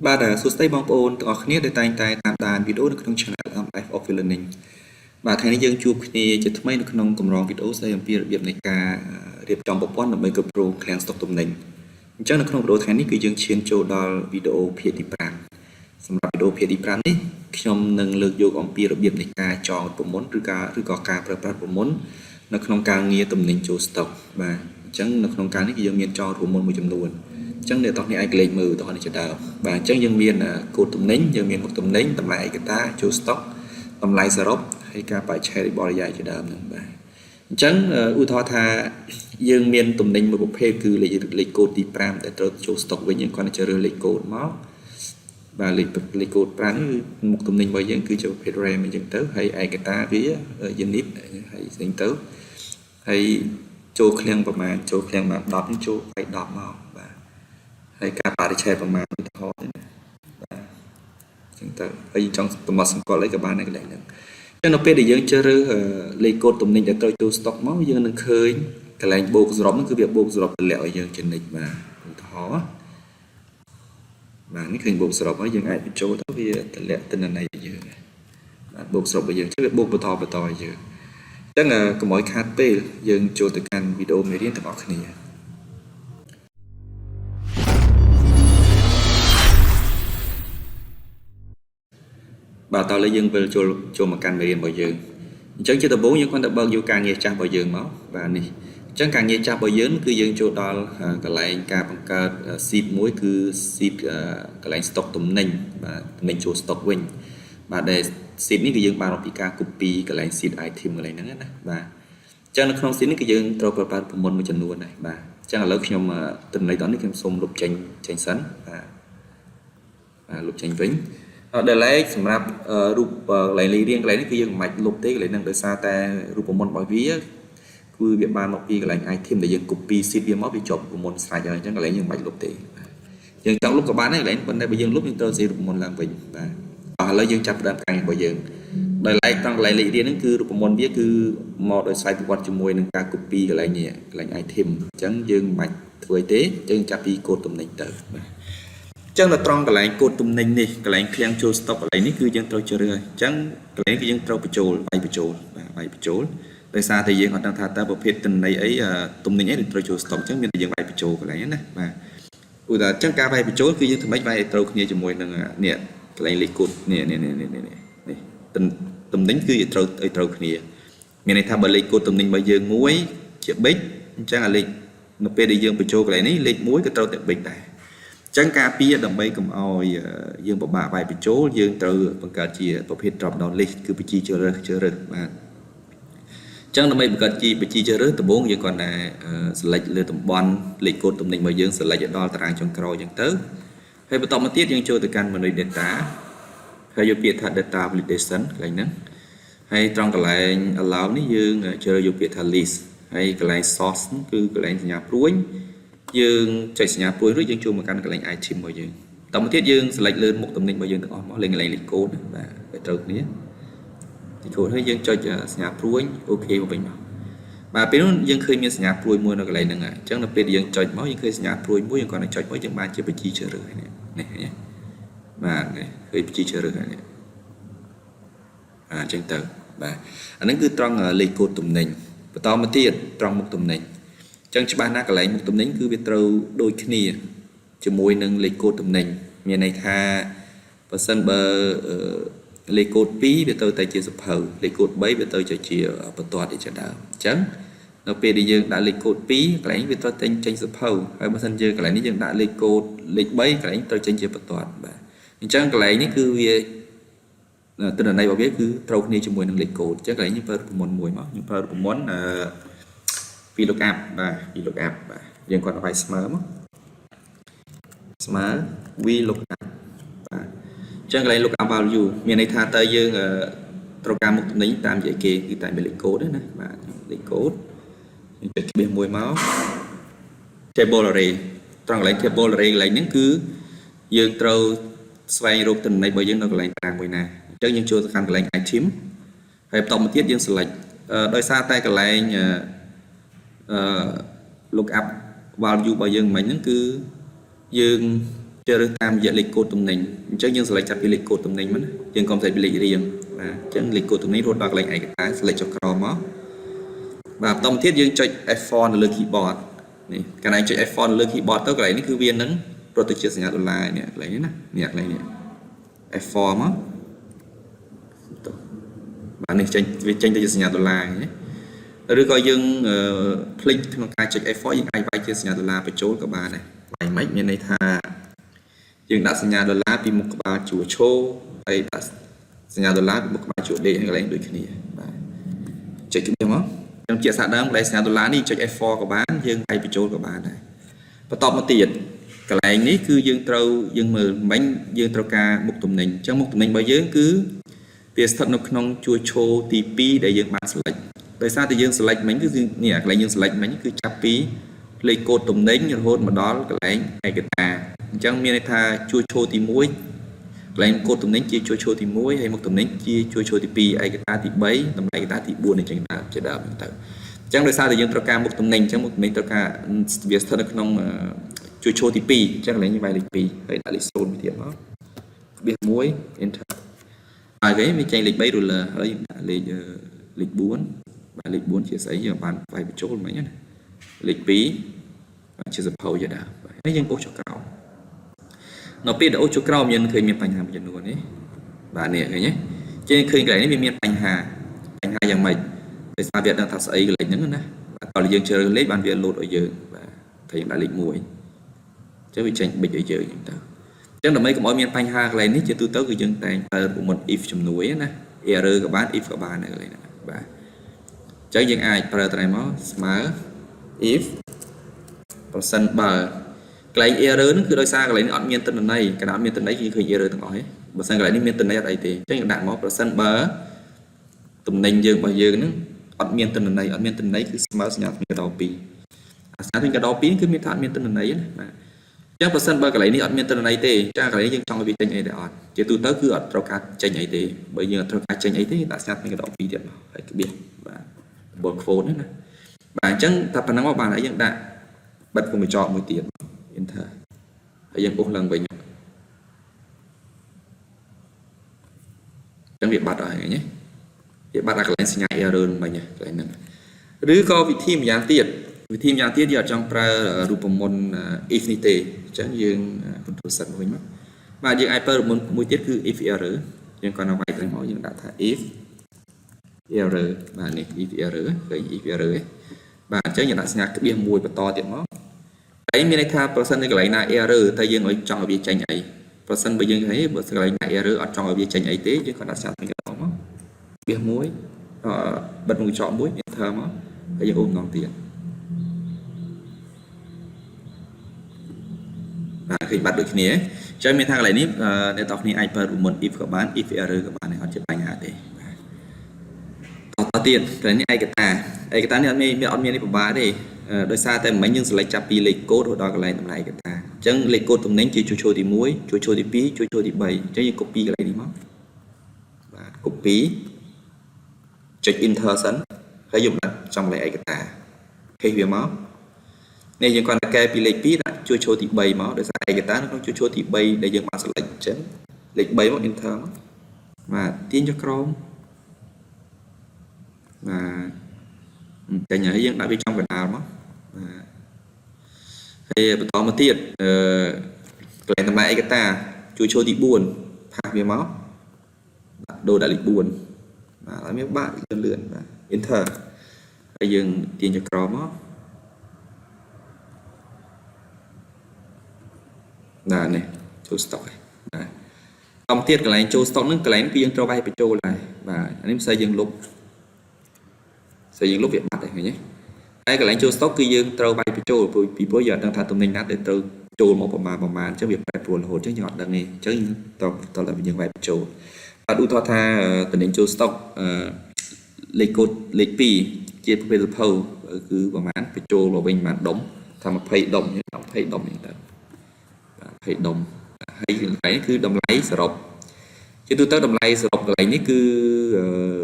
បាទសួស្តីបងប្អូនទាំងអស់គ្នាដែលតែងតែតាមដានវីដេអូនៅក្នុង Channel Life of Learning បាទថ្ងៃនេះយើងជួបគ្នាជាថ្មីនៅក្នុងកម្រងវីដេអូស្ដីអំពីរបៀបនៃការរៀបចំប្រព័ន្ធដើម្បីគ្រប់គ្រងឃ្លាំងស្តុកទំនិញអញ្ចឹងនៅក្នុងវីដេអូថ្ងៃនេះគឺយើងឈានចូលដល់វីដេអូភាគទី5សម្រាប់វីដេអូភាគទី5នេះខ្ញុំនឹងលើកយកអំពីរបៀបនៃការចងប្រព័ន្ធឬក៏ការប្រើប្រាស់ប្រព័ន្ធនៅក្នុងការងារទំនិញចូលស្តុកបាទអញ្ចឹងនៅក្នុងការនេះគឺយើងមានចងប្រព័ន្ធមួយចំនួនអញ្ចឹងអ្នកទាំងនេះអាចក្លែកមើលទៅនេះជាដើមបាទអញ្ចឹងយើងមានកូដទំនិញយើងមានមុខទំនិញតម្លៃឯកតាចូលស្តុកតម្លៃសរុបហើយការបរិច្ឆេទបរិយាយជាដើមហ្នឹងបាទអញ្ចឹងឧទាហរណ៍ថាយើងមានទំនិញមួយប្រភេទគឺលេខកូដទី5ដែលត្រូវចូលស្តុកវិញយើងគ្រាន់តែជ្រើសរើសលេខកូដមកបាទលេខកូដ5នេះគឺមុខទំនិញរបស់យើងគឺជាប្រភេទ RAM អញ្ចឹងទៅហើយឯកតាវា unit ហើយផ្សេងទៅហើយចូលឃ្លាំងប្រមាណចូលឃ្លាំងមក10នេះចូលឲ្យ10មកបាទហើយការបរិច្ឆេទប្រមាណឧទាហរណ៍នេះបាទអញ្ចឹងទៅហើយចង់តំបន់សម្គាល់អីក៏បានដែរកន្លែងហ្នឹងអញ្ចឹងនៅពេលដែលយើងជ្រើសរើសលេខកូដទំនិញដែលត្រូវចូលស្តុកមកយើងនឹងឃើញកន្លែងបូកសរុបហ្នឹងគឺវាបូកសរុបតម្លាក់ឲ្យយើងជានិច្ចបាទឧទាហរណ៍បាទនេះឃើញបូកសរុបហើយយើងអាចបញ្ចូលទៅវាតម្លាក់ទិន្នន័យឲ្យយើងបាទបូកសរុបឲ្យយើងអញ្ចឹងវាបូកបន្តឲ្យយើងអញ្ចឹងកុំឲ្យខាតពេលយើងចូលទៅកាន់វីដេអូមេរៀនទាំងអស់គ្នាបាទតើឥឡូវយើងវិលចូលមកកាន់មេរៀនរបស់យើងអញ្ចឹងជាដំបូងយើងគ្រាន់តែបើកយកការងារចាស់របស់យើងមកបាទនេះអញ្ចឹងការងារចាស់របស់យើងគឺយើងចូលដល់កន្លែងការបង្កើត sheet មួយគឺ sheet កន្លែង stock ទំនិញបាទទំនិញចូល stock វិញបាទដែល sheet នេះគឺយើងបានពីការ copy កន្លែង sheet item កន្លែងហ្នឹងណាបាទអញ្ចឹងនៅក្នុង sheet នេះគឺយើងត្រូវប្រើប្រាស់ប្រព័ន្ធមួយចំនួនដែរបាទអញ្ចឹងឥឡូវខ្ញុំទំនិញតនេះខ្ញុំសូមលុបចេញសិនបាទលុបចេញវិញដែលឡែកសម្រាប់រូបកន្លែងលេខរៀងកន្លែងនេះគឺយើងមិនបាច់លុបទេកន្លែងហ្នឹងដោយសារតែរូបមន្តរបស់វាគឺវាបានមកពីកន្លែង item ដែលយើង copy sheet វាមកវាជាប់រូបមន្តស្រេចហើយអញ្ចឹងកន្លែងយើងមិនបាច់លុបទេយើងចង់លុបក៏បានដែរកន្លែងប៉ុន្តែបើយើងលុបយើងត្រូវសេរូបមន្តឡើងវិញបាទឥឡូវយើងចាប់ផ្ដើមការងាររបស់យើងដោយឡែកត្រង់កន្លែងលេខរៀងហ្នឹងគឺរូបមន្តវាគឺមកដោយស្វ័យប្រវត្តិជាមួយនឹងការ copy កន្លែងនេះកន្លែង item អញ្ចឹងយើងមិនបាច់ធ្វើទេយើងចាប់ពីកូដទំនិញទៅបាទអញ្ចឹងនៅត្រង់កន្លែងកូដទំនិញនេះកន្លែងឃ្លាំងចូលស្តុកកន្លែងនេះគឺយើងត្រូវជ្រើសរើសអញ្ចឹងកន្លែងគឺយើងត្រូវបញ្ចូលវាយបញ្ចូលបាទវាយបញ្ចូលដោយសារតែយើងអត់ដឹងថាតើប្រភេទទំនិញអីទំនិញអីដែលត្រូវចូលស្តុកអញ្ចឹងមានតែយើងវាយបញ្ចូលកន្លែងហ្នឹងណាបាទឧទាហរណ៍អញ្ចឹងការវាយបញ្ចូលគឺយើងធ្វើម៉េចវាយឲ្យត្រូវគ្នាជាមួយនឹងនេះកន្លែងលេខកូដនេះទំនិញគឺត្រូវគ្នាមានន័យថាបើលេខកូដទំនិញរបស់យើងមួយជាប៊ិចអញ្ចឹងអាលេខនៅពេលដែលយើងបញ្ចូលកន្លែងនេះលេខ1ក៏ត្រូវតែប៊ិចដែរអញ្ចឹងការពារដើម្បីកុំឲ្យយើងពិបាកវាយបញ្ចូលយើងត្រូវបង្កើតជាប្រភេទ drop down list គឺបញ្ជីជ្រើសរើសបាទអញ្ចឹងដើម្បីបង្កើតជាបញ្ជីជ្រើសរើសដំបូងយើងគាត់តែ select លើតំបន់លេខកូដទំនិញរបស់យើង select ឲ្យដល់តារាងចុងក្រោយអញ្ចឹងទៅហើយបន្តមកទៀតយើងចូលទៅកាន់ menu data ហើយយកពាក្យថា data validation កន្លែងហ្នឹងហើយត្រង់កន្លែង allow នេះយើងជ្រើសយកពាក្យថា list ហើយកន្លែង source គឺកន្លែងសញ្ញាព្រួយយើងចុចសញ្ញាព្រួយរួចយើងចូលមកកាន់កន្លែង item របស់យើងតមកទៀតយើង select លើមុខទំនិញរបស់យើងទាំងអស់មកលេខកន្លែងលេខកូដបាទឲ្យត្រូវគ្នាទីកូដហើយយើងចុចសញ្ញាព្រួយអូខេមកវិញមកបាទពេលនោះយើងឃើញមានសញ្ញាព្រួយមួយនៅកន្លែងហ្នឹងហើយអញ្ចឹងនៅពេលយើងចុចមកយើងឃើញសញ្ញាព្រួយមួយយើងគ្រាន់តែចុចមកយើងបានជាបញ្ជីជ្រើសរើសនេះបាទនេះឃើញបញ្ជីជ្រើសរើសនេះអញ្ចឹងទៅបាទអាហ្នឹងគឺត្រង់លេខកូដទំនិញបន្តមកទៀតត្រង់មុខទំនិញអញ្ចឹងច្បាស់ណាស់កន្លែងមុខទំនិញគឺវាត្រូវដូចគ្នាជាមួយនឹងលេខកូដទំនិញមានន័យថាបើសិនបើលេខកូដ2វាទៅតែជាសភៅលេខកូដ3វាទៅជាបន្ទាត់ជាដើមអញ្ចឹងនៅពេលដែលយើងដាក់លេខកូដ2កន្លែងវាត្រូវចេញសភៅហើយបើសិនយើងកន្លែងនេះយើងដាក់លេខកូដលេខ3កន្លែងត្រូវចេញជាបន្ទាត់បាទអញ្ចឹងកន្លែងនេះគឺវាទិន្នន័យរបស់វាគឺត្រូវគ្នាជាមួយនឹងលេខកូដអញ្ចឹងកន្លែងនេះប្រើប្រព័ន្ធមួយមកខ្ញុំប្រើប្រព័ន្ធVLOOKUP បាទ VLOOKUP បាទយើងគាត់ឲ្យស្មើមកស្មើ VLOOKUP បាទអញ្ចឹងកន្លែង lookup value មានន័យថាតើយើងត្រូវការមុខទំនិញតាមនិយាយគេគឺតែមានលេខកូដទេណាបាទលេខកូដយើងចុចក្បៀសមួយមក table array ត្រង់កន្លែង table array កន្លែងហ្នឹងគឺយើងត្រូវស្វែងរកទិន្នន័យរបស់យើងនៅកន្លែងតារាងមួយណាអញ្ចឹងយើងចូលទៅកាន់កន្លែង item ហើយបន្តមកទៀតយើង select ដោយសារតែកន្លែងlookup value របស់យើងមិញហ្នឹងគឺយើង chơi được tam diện lịch cột tụm nình chắc nhưng sẽ lại chặt cái lịch cột tụm nình mất nhưng còn phải bị lịch riêng và chắc lịch cột tụm nình rồi đọc lệnh ấy cái sẽ lại cho Chrome á và tông thiết dương chơi iPhone là keyboard này cái này chơi iPhone là keyboard tới cái này cứ viên nắng rồi tôi chia sẻ đô la nè lấy nè này iPhone á bạn này tranh tôi chia sẻ đô la nhé rồi coi dương click thằng cái chơi iPhone những ai vay chia sẻ đô la phải chốt các bạn này vài mấy miền này tha dương đã sanya đô la vì một ba chuột show hay đã sanya đô la vì một ba chuột để cái này đôi khi chạy chúng em trong chia sẻ đó lại sanya đô la đi chạy F4 của bạn dương hay bị trôi của bạn này và tọt một tiền cái này ní cứ dương trâu dương mờ bánh dương trâu ca một tụm nình trong một tụm nình bao giờ cứ việc thật nó không chua show TP để dương bạn select tại sao thì dương select mấy cứ nhẹ lại dương select mấy cứ chắp pí lấy cột tụm nình như hôn mà đó cái này hay cái ta chẳng miền tha chua show thì muối lại cột tụm nình chia chua show thì muối hay một tụm nình chia chua show thì pi ai cái ta thì bấy tầm này cái ta thì buồn để chẳng nào chỉ đạo mình tự chẳng đời sao thì dương trâu ca một tụm nình chẳng một mình trâu ca việc thật nó không chua show thì pi chắc là như vậy lịch pi hay đã lịch sôn thì đó biết muối enter bài cái mình tranh lịch bấy rồi là đây lịch 4 và lịch 4 chia sẻ giờ bạn phải bị chốt mấy nhá lịch phí chưa dập hậu giờ đã mấy dân ô cho cao nó biết ô cho cao nhânเคยมีปัญหาอย่างนู้นนี่bạn này cái nhé trênเคยcái nàyมีปัญหาอย่างไรtại sao Việt đang thật sự lịch những này còn là dân chơi lấy ban Việt lột ở giờ và thấy đã lịch muối chứ bị tranh bị ở giờ chúng ta chắc là mấy cái mỗi miềnปัญหาcái này chưa tôi tới cái dân tài của một if chấm núi nè error các bạn if các bạn này cái này và chắc dân ai para tại nó smart if percent bar cái error nó cứ đôi xa cái này nó miền tên này cái nào miền tên đấy khi khởi error từng nói percent cái này miền tên đấy ở đây thì chắc những đạn máu percent bar tụm nền dương bao giờ nó miền tên đấy cứ smart nhặt cái đầu pi sáng thì cái đầu pi cứ miền thản miền tên này chắc percent bar cái này nó miền tên này thì chắc cái này dân trong cái vị trí này để ở chỉ tôi tới cứ ở trong cái tranh ấy thì bây giờ trong cái tranh ấy thì đã sát cái đầu pi điện phải biết và bột phone đấy nè bạn chẳng tập năng của bạn ấy dân đạn bật cùng chọn một tiền enter hãy dân cũng lần bình trong việc bắt rồi nhé việc bắt là cái sinh nhai error mình nhé cái này rứ có vị thêm gián tiết giờ trong pra rupamon infinity chẳng dương control sẵn với mắt và dương hyper một tiết cứ if error nhưng còn nào vậy thì mỗi dương đã thả if error và này if error cái if error ấy và chắc như đã sinh cái biên mùi và to tiện nó đấy mình tha percent cái này là error tại dương ở trong ở vị tranh ấy percent bây giờ thấy cái này là error ở trong ở vị tranh ấy thế chứ còn đã sinh cái đó mà biên muối bật một chọn muối enter nó bây giờ ôm ngon tiền và khi bắt được cái này cho mình thang lại nếp để tóc này hyper của mình if các bạn if error các bạn này họ sẽ bành hạ đấy tỏ tiền cái này ai cái ta này mình on miền đi ba đi đôi xa tại mấy nhân select chắp lịch code rồi đó cái này tầm này cái ta chẳng lịch code tầm nén chỉ cho thì muối cho thì pí cho thì bày chẳng như copy cái này đi mất và copy check enter sẵn phải dùng là trong lại cái ta khi về máu này những con cái lịch pí là cho thì bày máu để sai cái ta nó không cho thì bày để dùng mà select chén lịch bày một enter mà tiến cho Chrome và cái nhà dân đã bị trong cái nào đó thì có một tiết cái tầm này cái ta cho thì buồn thả về máu đồ đã lịch buồn và lại mấy bạn lượn và enter bây giờ tiền cho Chrome là này cho stock trong tiết cái này cho stock nó cái này riêng cho vay phải cho lại và anh em xây dựng lúc việc mặt này nhé đây cái lãnh cho stock khi dương trâu bay trâu vì bây giờ đang thả tụi mình đã để trâu trâu một mà cho việc phải buồn hồ chứ nhọt đằng này chứ tao là những vài trâu và đủ thoa tha tụi mình cho stock lịch code lịch pi chia về lập hầu cứ vào màn phải trâu vào bên màn đóng tham phải đồng như phải đồng hay cái cứ đồng lấy sờ rộp chứ tôi tới đồng lấy sờ rộp cái này cứ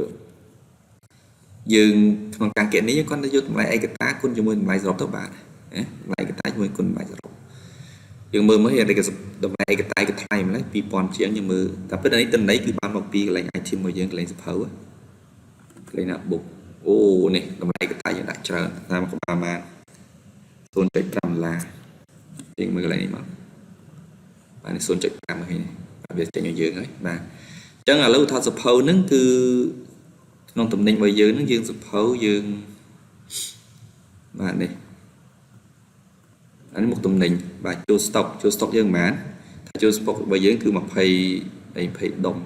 dương còn càng kiệnนี้ con đã vô lại cái ta con cho mình lại rồi các bạn lại cái ta cho mình con lại rồi យើងមើលមើលតែតម្លៃកតាយកថ្លៃម្ល៉េះ2000ជាងយើងមើលតែពិតនេះតំណៃគឺបានមកពីកន្លែង item របស់យើងកន្លែងសភៅកន្លែងណាបុកអូនេះតម្លៃកតាយយើងដាក់ច្រើនតាមក្បាលមក$0.5យើងមើលកន្លែងនេះមកបាទនេះ0.5ហ្នឹងវាចេញឲ្យយើងហើយបាទអញ្ចឹងឥឡូវថាសភៅហ្នឹងគឺក្នុងតំណែងរបស់យើងហ្នឹងយើងសភៅយើងបាទនេះអានេះមុខតំណែងបាទចូល stock យើងប៉ុន្មានថាចូល stock របស់យើងគឺ20ដុំ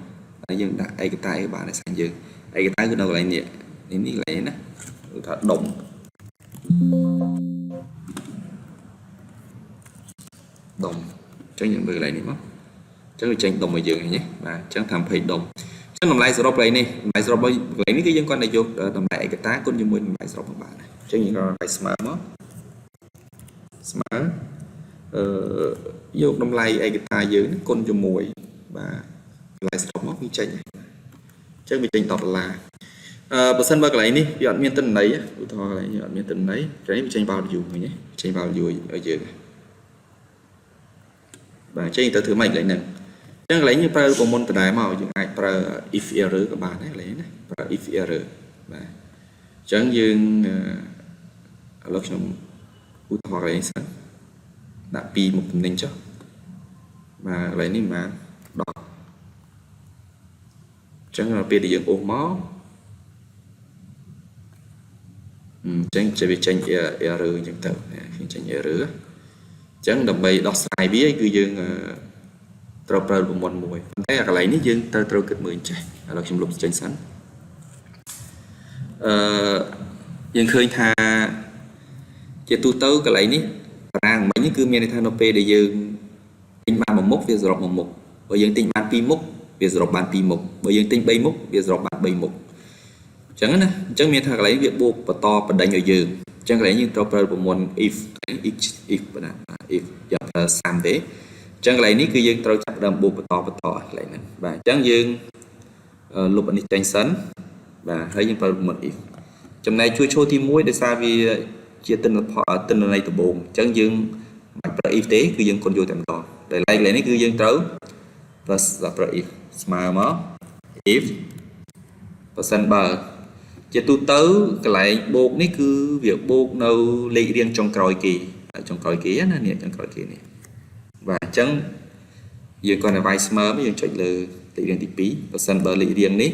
ហើយយើងដាក់ឯកតាយបានឲ្យសាញ់យើងឯកតាយគឺនៅកន្លែងនេះកន្លែងណាគឺថាដុំអញ្ចឹងយើងមើលកន្លែងនេះមកអញ្ចឹងវាចេញដុំឲ្យយើងហ្នឹងបាទអញ្ចឹងថា20ដុំអញ្ចឹងតម្លៃសរុបកន្លែងនេះតម្លៃសរុបរបស់កន្លែងនេះគឺយើងគាត់តែយកតម្លៃឯកតាគុណជាមួយតម្លៃសរុបមកបានអញ្ចឹងយើងគាត់ឲ្យស្មើមកស្មើយកតម្លៃឯកតាយើងគុណជាមួយបាទតម្លៃសរុបមកវាចេញអញ្ចឹងវាចេញ$10បើសិនបើកន្លែងនេះវាអត់មានទិន្នន័យឧទាហរណ៍កន្លែងនេះអត់មានទិន្នន័យកន្លែងនេះវាចេញ value វិញចេញ value ឲ្យយើងបាទចេញទៅធ្វើម៉េចកន្លែងហ្នឹងអញ្ចឹងកន្លែងនេះប្រើប្រមុនដដែលមកយើងអាចប្រើ if error ក៏បានដែរកន្លែងនេះណាប្រើ if error បាទអញ្ចឹងយើងឥឡូវខ្ញុំឧទាហរណ៍កន្លែងនេះសិនដាក់2មុខតំណែងចុះបាទកន្លែងនេះបាន10អញ្ចឹងពេលដែលយើងអូសមកអញ្ចឹងវាចេញ error អញ្ចឹងទៅខ្ញុំចេញ error អញ្ចឹងដើម្បីដោះស្រាយវាគឺយើងត្រូវប្រើប្រព័ន្ធមួយប៉ុន្តែកន្លែងនេះយើងត្រូវគិតមើលចេះឥឡូវខ្ញុំលុបចេញសិនយើងឃើញថាជាទូទៅកន្លែងនេះតារាងមិញនេះគឺមានន័យថានៅពេលដែលយើងទិញបានមួយមុខវាសរុបមួយមុខបើយើងទិញបាន2មុខវាសរុបបាន2មុខបើយើងទិញ3មុខវាសរុបបាន3មុខអញ្ចឹងណាអញ្ចឹងមានថាកន្លែងវាបូកបន្តបណ្ដេញឲ្យយើងអញ្ចឹងកន្លែងនេះត្រូវប្រើប្រព័ន្ធ if បាទ if យ៉ាងប្រើ30ទេអញ្ចឹងកន្លែងនេះគឺយើងត្រូវចាប់ដើមបូកបន្តកន្លែងហ្នឹងបាទអញ្ចឹងយើងលុបអានេះចេញសិនបាទហើយយើងប្រើប្រព័ន្ធ if ចំណែកជួយឈរទី1ដោយសារវាជាទិន្នន័យដំបូងអញ្ចឹងយើងមិនប្រើ if ទេគឺយើងគុណយកតែម្ដងដែលកន្លែងនេះគឺយើងត្រូវប្រើ if ស្មើមក if បើសិនបើជាទូទៅកន្លែងបូកនេះគឺវាបូកនៅលេខរៀងចុងក្រោយគេណានេះចុងក្រោយគេនេះបាទអញ្ចឹងយើងគាត់ឲ្យវាយស្មើយើងចុចលើលេខរៀងទី2បើសិនបើលេខរៀងនេះ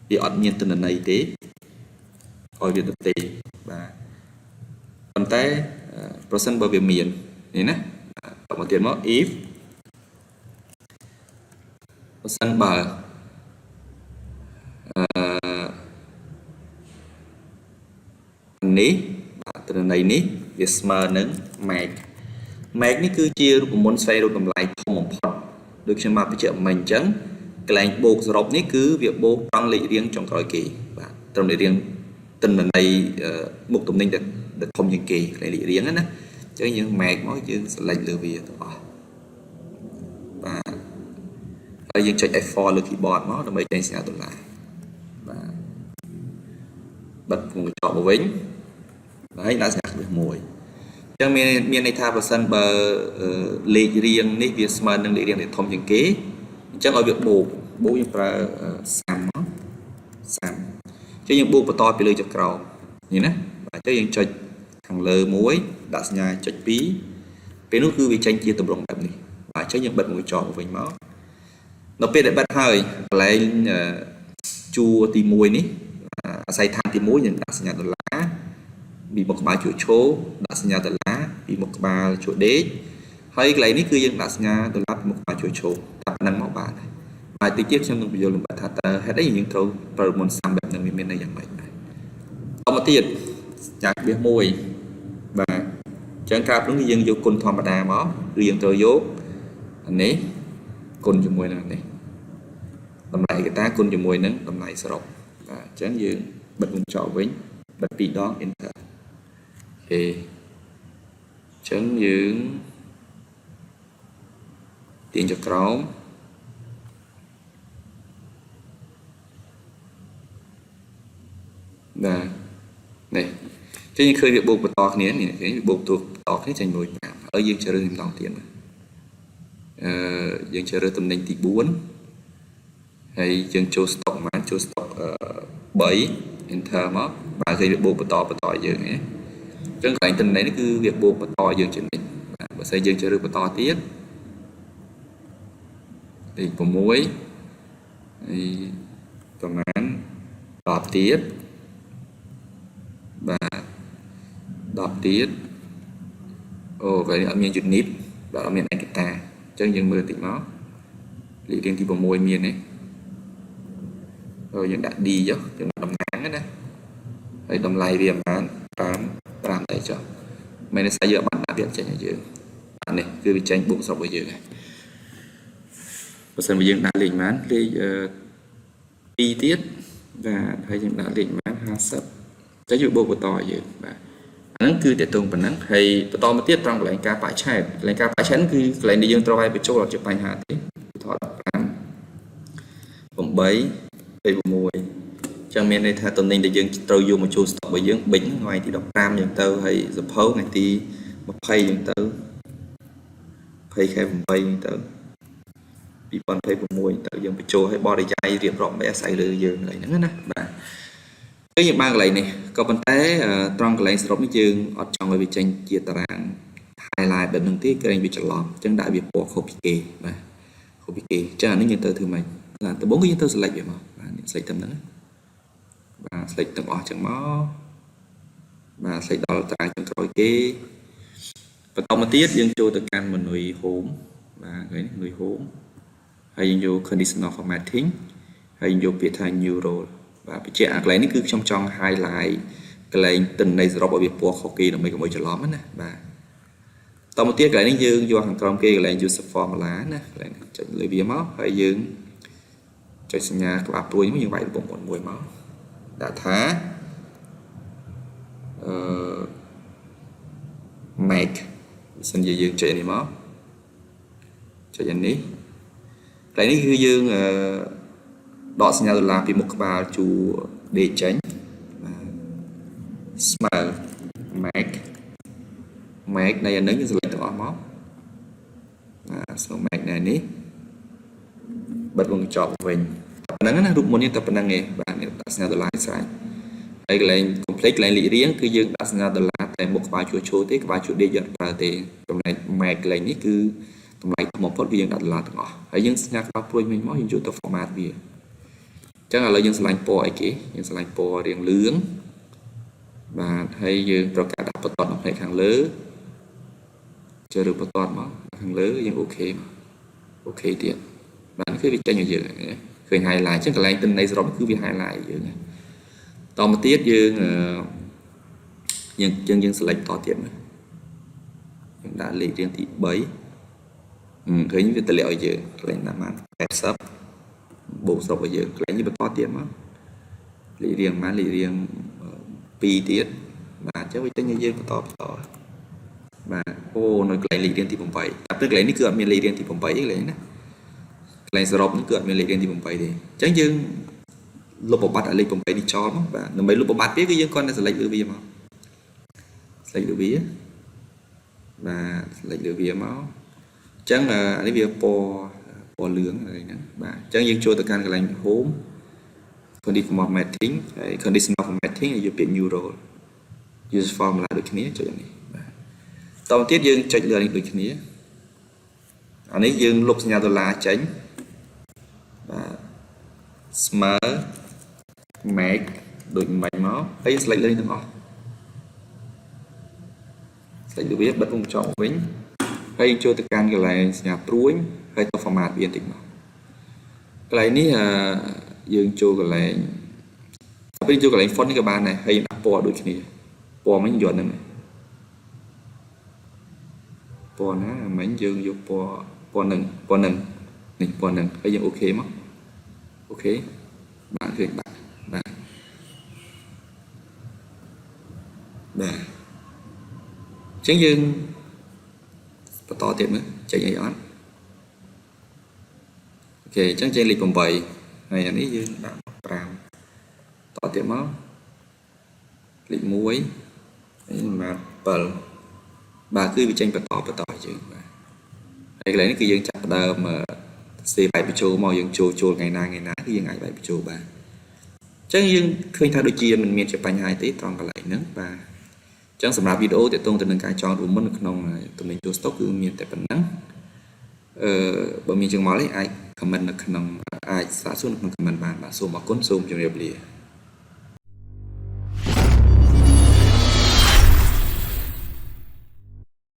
វាអត់មានទិន្នន័យទេឲ្យវាទៅទេបាទប៉ុន្តែប្រសិនបើវាមាននេះណាតមកទៀតមក if បើសិនបើនេះបាទទិន្នន័យនេះវាស្មើនឹង max នេះគឺជារូបមន្តស្វែងរកតម្លៃធំបំផុតដូចខ្ញុំបានបញ្ជាក់មិញអញ្ចឹងកន្លែងបូកសរុបនេះគឺវាបូកត្រង់លេខរៀងចុងក្រោយគេបាទត្រង់លេខរៀងទិន្នន័យមុខតំណែងដែលធំជាងគេកន្លែងលេខរៀងណាអញ្ចឹងយើង max មកយើង select លើវាទាំងអស់បាទហើយយើងចុច F4 លើ keyboard មកដើម្បីចេញសញ្ញា$បាទបិទពងកញ្ចក់មកវិញហើយដាក់សញ្ញាគ្រឿង1អញ្ចឹងមានន័យថាបើសិនបើលេខរៀងនេះវាស្មើនឹងលេខរៀងដែលធំជាងគេអញ្ចឹងឲ្យវាបូកយើងប្រើ30មក30អញ្ចឹងយើងបូកបន្តពីលើចុចក្រោមនេះណាបាទអញ្ចឹងយើងចុចខាងលើមួយដាក់សញ្ញាចុច2ពេលនោះគឺវាចេញជាទម្រង់បែបនេះបាទអញ្ចឹងយើងបិទមួយចោលមកវិញមកនៅពេលដែលបិទហើយកន្លែងជួរទី1នេះអាស័យដ្ឋានទី1យើងដាក់សញ្ញា$ពីមុខក្បាលជួរឈរដាក់សញ្ញា$ពីមុខក្បាលជួរដេកហើយកន្លែងនេះគឺយើងដាក់សញ្ញា$ពីមុខក្បាលជួរឈរតែប៉ុណ្្នឹងមកបានហើយតិចទៀតខ្ញុំនឹងបញ្យល់លម្អិតថាតើហេតុអីយើងត្រូវប្រើមុនសាំបែបហ្នឹងវាមានន័យយ៉ាងម៉េចដែរតមកទៀតចាក់វា1បាទអញ្ចឹងការនោះគឺយើងយកគុណធម្មតាមកគឺយើងត្រូវយកអានេះគុណជាមួយនឹងនេះតម្លៃឯកតាគុណជាមួយនឹងតម្លៃសរុបបាទអញ្ចឹងយើងបិទវងចោលវិញបិទ2ដង enter អូខេអញ្ចឹងយើងទាញចុចក្រោមបាទនេះចឹងយើងឃើញវាបូកបន្តគ្នានេះវាបូកទូបន្តគ្នាចេញ1.5ហើយយើងជ្រើសរើសម្ដងទៀត យើងជ្រើសរើសតំណែងទី4ហើយយើងចូល stop មកចូល stop 3 enter មកបាទគេវាបូកបន្តយើងណាអញ្ចឹងកន្លែងតំណែងនេះគឺវាបូកបន្តយើងជានិច្ចបាទបើស្អីយើងជ្រើសរើសបន្តទៀតលេខ6ហើយប្រហែល10ទៀតបាទ10ទៀតអូកន្លែងនេះអត់មាន unit បាទអត់មានឯកតាអញ្ចឹងយើងមើលតិចមកលេខរៀងទី6មានទេយើងដាក់ D ចុះយើងដាក់តំណាងណាហើយតម្លៃវាប្រហែល5តែចុះមិនស្អីយើងបានដាក់វាចេញឲ្យយើងអានេះគឺវាចេញបូកស្រុកឲ្យយើងហើយបើសិនបើយើងដាក់លេខប៉ុន្មានលេខ2ទៀតបាទហើយយើងដាក់លេខប៉ុន្មាន50តែយើងបូកបន្តឲ្យយើងបាទអាហ្នឹងគឺតេតងប៉ុណ្ណឹងហើយបន្តមកទៀតត្រង់កន្លែងការបាក់ឆែតកន្លែងការបាក់ឆែតគឺកន្លែងដែលយើងត្រូវឲ្យបញ្ចូលអត់ជាបញ្ហាទេឧទាហរណ៍15 8 6ចឹងមានន័យថាតំណែងដែលយើងត្រូវយកមកចូល stock របស់យើងបិញថ្ងៃទី15យើងទៅហើយសភៅថ្ងៃទី20យើងទៅ20ខែ8យើងទៅ2026ទៅយើងបញ្ចូលឲ្យបរិយាយរៀបរាប់មិនអាស្រ័យលើយើងកន្លែងហ្នឹងណាបាទគឺយើងបានកន្លែងនេះក៏ប៉ុន្តែត្រង់កន្លែងសរុបនេះយើងអត់ចង់ឲ្យវាចេញជាតារាង highlight បែបហ្នឹងទេគឺវាច្រឡំអញ្ចឹងដាក់វាពណ៌ខុសពីគេបាទខុសពីគេអញ្ចឹងអានេះយើងទៅធ្វើម៉េចដំបូងគឺយើងទៅ select វាមកបាទនេះ select ទៅហ្នឹងបាទ select ទាំងអស់ចឹងមកបាទ select ដល់តារាងចុងក្រោយគេបន្តមកទៀតយើងចូលទៅកាន់ menu home បាទឃើញ menu home ហើយយើងយក conditional formatting ហើយយើងយកពាក្យថា new role បាទបញ្ជាក់អាកន្លែងនេះគឺខ្ញុំចង់ highlight កន្លែងទិន្នន័យសរុបឲ្យវាពណ៌ខុសគេដើម្បីកុំឲ្យច្រឡំណាបាទតមកទៀតកន្លែងនេះយើងយកខាងក្រោមគេកន្លែង user formula ណាកន្លែងចុចលើវាមកហើយយើងចុចសញ្ញាក្បាលព្រួយមកយើងវាយបំពន់មួយមកដាក់ថាmake បើសិនជាយើងចុចនេះមកចុចនេះកន្លែងនេះគឺយើងដកសញ្ញាដុល្លារពីមុខក្បាលជួរដេកចេញស្មើ make នៃអានេះយើង select ទាំងអស់មកបាទស្មើ make នៃនេះបិទវងកញ្ចក់វិញប៉ុណ្ណឹងណារូបមុននេះតែប៉ុណ្ណឹងឯងបាទនេះដាក់សញ្ញាដុល្លារស្រេចហើយកន្លែង complete កន្លែងលេខរៀងគឺយើងដាក់សញ្ញាដុល្លារតែមុខក្បាលជួរឈរទេក្បាលជួរដេកយើងប្រើទេចំណែក make កន្លែងនេះគឺតម្លៃធំបំផុតគឺយើងដាក់ដុល្លារទាំងអស់ហើយយើងសញ្ញាក្បាលព្រួយវិញមកយើងយកទៅ format វាអញ្ចឹងឥឡូវយើងឆ្លាញ់ពណ៌អីគេយើងឆ្លាញ់ពណ៌រៀងលឿងបាទហើយយើងត្រូវការដាក់បន្ទាត់នៅផ្នែកខាងលើជ្រើសរើសបន្ទាត់មកខាងលើយើងអូខេមកអូខេទៀតបាទគឺវាចេញឲ្យយើងឃើញ highlight អញ្ចឹងកន្លែងទិន្នន័យសរុបគឺវា highlight យើងតមកទៀតយើងselect តទៀតមើលយើងដាក់លេខរៀងទី3ឃើញវាតម្លាក់ឲ្យយើងកន្លែងណាបាន80បូកស្រុបឲ្យយើងកន្លែងនេះបន្តទៀតមកលេខរៀងបានលេខរៀង2ទៀតបាទអញ្ចឹងវាចេញឲ្យយើងបន្តបាទអូនៅកន្លែងលេខរៀងទី8តែព្រឹកកន្លែងនេះគឺអត់មានលេខរៀងទី8ទេកន្លែងណាកន្លែងសរុបនេះគឺអត់មានលេខរៀងទី8ទេអញ្ចឹងយើងលុបបំបត្តិលេខ8នេះចោលមកបាទដើម្បីលុបបំបត្តិវាគឺយើងគ្រាន់តែ select លើវាមក select លើវាបាទ select លើវាមកអញ្ចឹងអានេះវាពណ៌លឿងហ្នឹងបាទអញ្ចឹងយើងចូលទៅកាន់កន្លែង home conditional formatting ហើយ conditional formatting ហើយយកពាក្យ new role use formula ដូចគ្នាចុចនេះបាទតទៅទៀតយើងចុចលើនេះដូចគ្នាអានេះយើងលុបសញ្ញាដុល្លារចេញបាទស្មើ make ដូចមិនបាច់មកហើយ select លើនេះទាំងអស់ select លើវាបិទវងកញ្ចក់វិញហើយយើងចូលទៅកាន់កន្លែងសញ្ញាព្រួយហើយទៅ format វាបន្តិចមកកន្លែងនេះយើងចូលកន្លែងពេលចូលកន្លែង font នេះក៏បានដែរហើយដាក់ពណ៌ដូចគ្នាពណ៌មិញយកហ្នឹងពណ៌ណាមិញយើងយកពណ៌ហ្នឹងនេះពណ៌ហ្នឹងហើយយើងអូខេមកអូខេបាទឃើញបាទអញ្ចឹងយើងបន្តទៀតមើលចេញអីអត់អូខេអញ្ចឹងចេញលេខ8ហើយអានេះយើងដាក់5តទៀតមកលេខ1ហើយមក7បាទគឺវាចេញបន្តយើងបាទ ហើយកន្លែងនេះគឺយើងចាប់ផ្ដើមសេបែបបញ្ចូលមកយើងចូលថ្ងៃណាគឺយើងអាចបែបបញ្ចូលបានអញ្ចឹងយើងឃើញថាដូចជាមិនមានជាបញ្ហាទេត្រង់កន្លែងហ្នឹងបាទអញ្ចឹងសម្រាប់វីដេអូទាក់ទងទៅនឹងការចងរួមមុននៅក្នុងទំនិញចូលស្តុកគឺមានតែប៉ុណ្ណឹងបើមានជាងមកនេះអាច comment នៅក្នុងអាចសាកសួរនៅក្នុង comment បានបាទសូមអរគុណសូមជម្រាបលា